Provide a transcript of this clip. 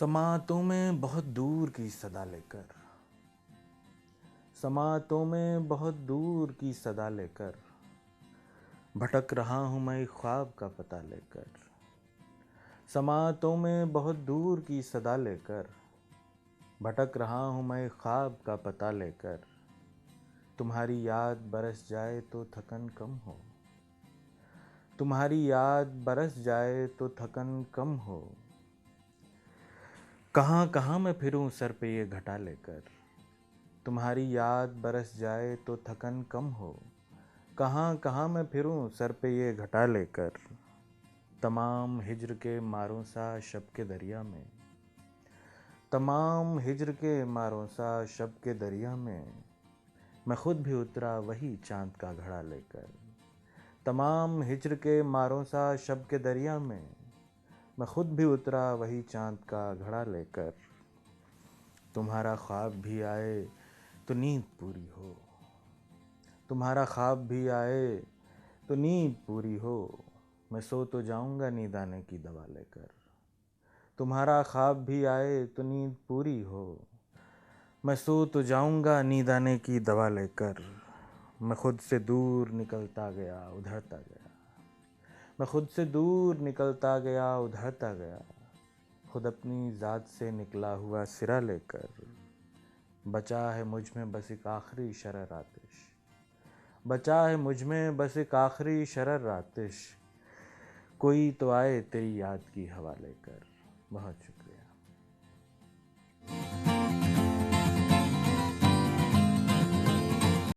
समातों में बहुत दूर की सदा लेकर, समातों में बहुत दूर की सदा लेकर, भटक रहा हूँ मैं ख्वाब का पता लेकर। समातों में बहुत दूर की सदा लेकर, भटक रहा हूँ मैं ख्वाब का पता लेकर। तुम्हारी याद बरस जाए तो थकन कम हो, तुम्हारी याद बरस जाए तो थकन कम हो। कहाँ कहाँ मैं फिरूं सर पे ये घटा लेकर, तुम्हारी याद बरस जाए तो थकन कम हो। कहाँ कहाँ मैं फिरूं सर पे ये घटा लेकर। तमाम हिज्र के मारों सा शब के दरिया में, तमाम हिज्र के मारों सा शब के दरिया में, मैं खुद भी उतरा वही चांद का घड़ा लेकर। तमाम हिज्र के मारों सा शब के दरिया में, मैं खुद भी उतरा वही चांद का घड़ा लेकर। तुम्हारा ख्वाब भी आए तो नींद पूरी हो, तुम्हारा ख्वाब भी आए तो नींद पूरी हो। मैं सो तो जाऊंगा नींद आने की दवा लेकर। तुम्हारा ख्वाब भी आए तो नींद पूरी हो, मैं सो तो जाऊंगा नींद आने की दवा लेकर। मैं खुद से दूर निकलता गया उधरता गया, मैं खुद से दूर निकलता गया उधरता गया, खुद अपनी ज़ात से निकला हुआ सिरा लेकर। बचा है मुझ में बस एक आखिरी शरर आतिश, बचा है मुझ में बस एक आखिरी शरर आतिश। कोई तो आए तेरी याद की हवा लेकर। बहुत शुक्रिया।